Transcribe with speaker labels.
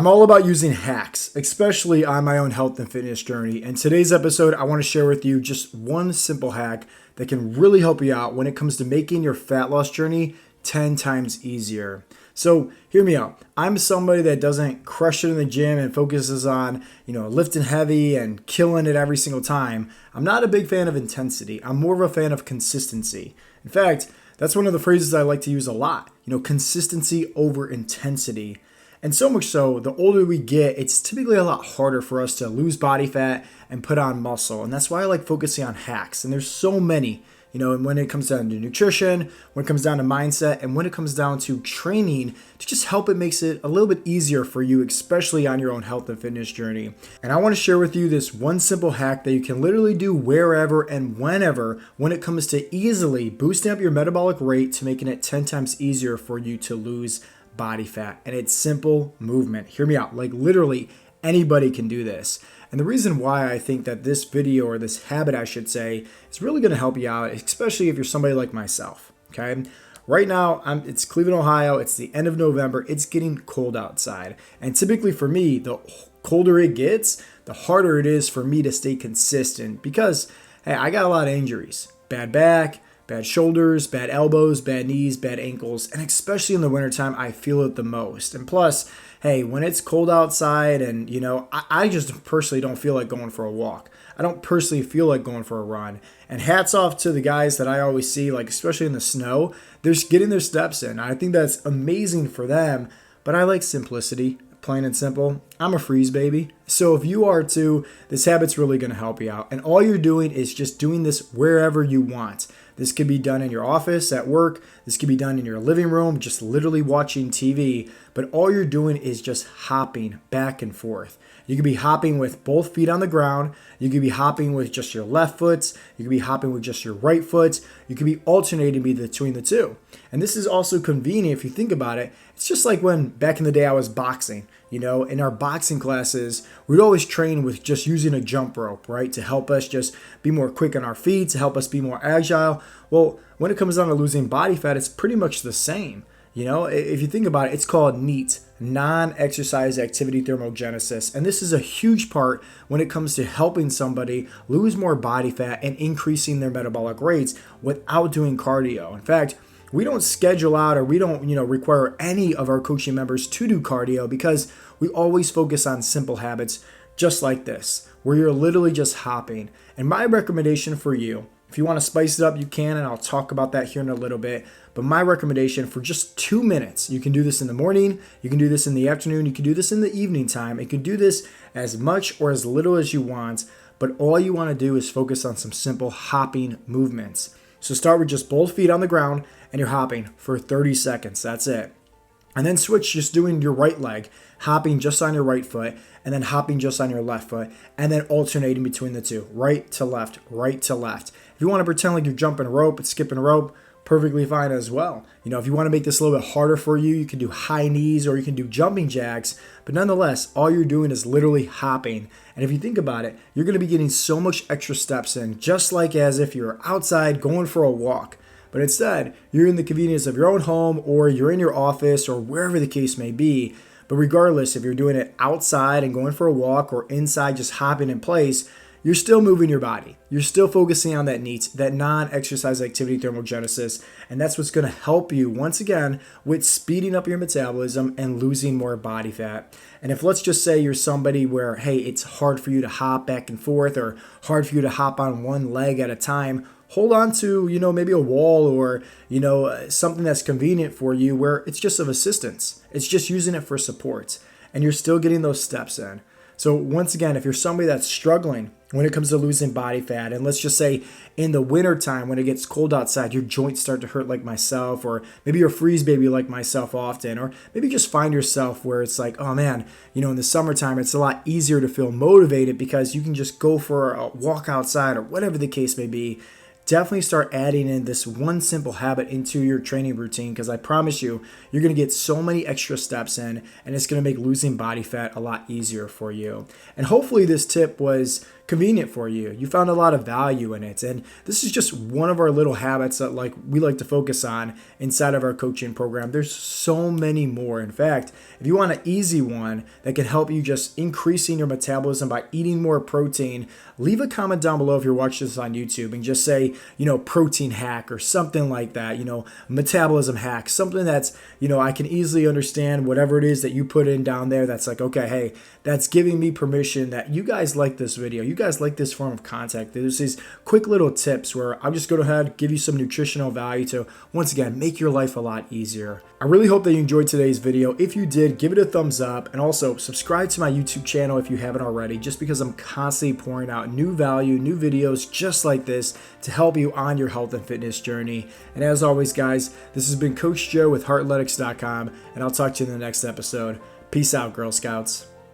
Speaker 1: I'm all about using hacks, especially on my own health and fitness journey. And today's episode, I want to share with you just one simple hack that can really help you out when it comes to making your fat loss journey 10 times easier. So hear me out. I'm somebody that doesn't crush it in the gym and focuses on, lifting heavy and killing it every single time. I'm not a big fan of intensity. I'm more of a fan of consistency. In fact, that's one of the phrases I like to use a lot. Consistency over intensity. And so much so, the older we get, it's typically a lot harder for us to lose body fat and put on muscle. And that's why I like focusing on hacks. And there's so many, and when it comes down to nutrition, when it comes down to mindset, and when it comes down to training to just help it makes it a little bit easier for you, especially on your own health and fitness journey. And I want to share with you this one simple hack that you can literally do wherever and whenever when it comes to easily boosting up your metabolic rate to making it 10 times easier for you to lose body fat. And it's simple movement. Hear me out. Like literally anybody can do this. And the reason why I think that this video, or this habit I should say, is really going to help you out, especially if you're somebody like myself. Okay. Right now, it's Cleveland, Ohio. It's the end of November. It's getting cold outside. And typically for me, the colder it gets, the harder it is for me to stay consistent because, hey, I got a lot of injuries. Bad back, bad shoulders, bad elbows, bad knees, bad ankles, and especially in the wintertime, I feel it the most. And plus, hey, when it's cold outside and, I just personally don't feel like going for a walk. I don't personally feel like going for a run. And hats off to the guys that I always see, like especially in the snow, they're just getting their steps in. I think that's amazing for them, but I like simplicity. Plain and simple. I'm a freeze baby. So if you are too, this habit's really going to help you out. And all you're doing is just doing this wherever you want. This could be done in your office, at work. This could be done in your living room, just literally watching TV. But all you're doing is just hopping back and forth. You could be hopping with both feet on the ground. You could be hopping with just your left foot. You could be hopping with just your right foot. You could be alternating between the two. And this is also convenient if you think about it. It's just like when back in the day I was boxing. In our boxing classes, we'd always train with just using a jump rope, right? To help us just be more quick on our feet, to help us be more agile. Well, when it comes down to losing body fat, it's pretty much the same. If you think about it, it's called NEAT, non-exercise activity thermogenesis. And this is a huge part when it comes to helping somebody lose more body fat and increasing their metabolic rates without doing cardio. In fact, we don't schedule out or we don't, require any of our coaching members to do cardio because we always focus on simple habits just like this, where you're literally just hopping. And my recommendation for you, if you want to spice it up, you can, and I'll talk about that here in a little bit. But my recommendation for just 2 minutes, you can do this in the morning, you can do this in the afternoon, you can do this in the evening time. You can do this as much or as little as you want, but all you want to do is focus on some simple hopping movements. So start with just both feet on the ground and you're hopping for 30 seconds. That's it. And then switch just doing your right leg, hopping just on your right foot, and then hopping just on your left foot, and then alternating between the two, right to left, right to left. If you want to pretend like you're jumping rope and skipping rope, perfectly fine as well. If you want to make this a little bit harder for you, you can do high knees or you can do jumping jacks, but nonetheless, all you're doing is literally hopping. And if you think about it, you're going to be getting so much extra steps in, just like as if you're outside going for a walk. But instead, you're in the convenience of your own home or you're in your office or wherever the case may be. But regardless, if you're doing it outside and going for a walk or inside just hopping in place, you're still moving your body. You're still focusing on that NEAT, that non-exercise activity thermogenesis. And that's what's going to help you, once again, with speeding up your metabolism and losing more body fat. And if let's just say you're somebody where, hey, it's hard for you to hop back and forth or hard for you to hop on one leg at a time, hold on to, maybe a wall or, something that's convenient for you where it's just of assistance. It's just using it for support. And you're still getting those steps in. So once again, if you're somebody that's struggling when it comes to losing body fat, and let's just say in the winter time when it gets cold outside, your joints start to hurt like myself, or maybe you're a freeze baby like myself often, or maybe you just find yourself where it's like, oh man, in the summertime, it's a lot easier to feel motivated because you can just go for a walk outside or whatever the case may be. Definitely start adding in this one simple habit into your training routine because I promise you, you're going to get so many extra steps in and it's going to make losing body fat a lot easier for you. And hopefully this tip was convenient for you. You found a lot of value in it. And this is just one of our little habits that we like to focus on inside of our coaching program. There's so many more. In fact, if you want an easy one that can help you just increasing your metabolism by eating more protein, leave a comment down below if you're watching this on YouTube and just say, protein hack or something like that, metabolism hack, something that's, I can easily understand whatever it is that you put in down there. That's like, okay, hey, that's giving me permission that you guys like this video. You guys like this form of content. There's these quick little tips where I'm just going to go ahead, give you some nutritional value to, once again, make your life a lot easier. I really hope that you enjoyed today's video. If you did, give it a thumbs up, and also subscribe to my YouTube channel if you haven't already, just because I'm constantly pouring out new value, new videos just like this to help you on your health and fitness journey. And as always, guys, this has been Coach Joe with Heartletics.com, and I'll talk to you in the next episode. Peace out, Girl Scouts.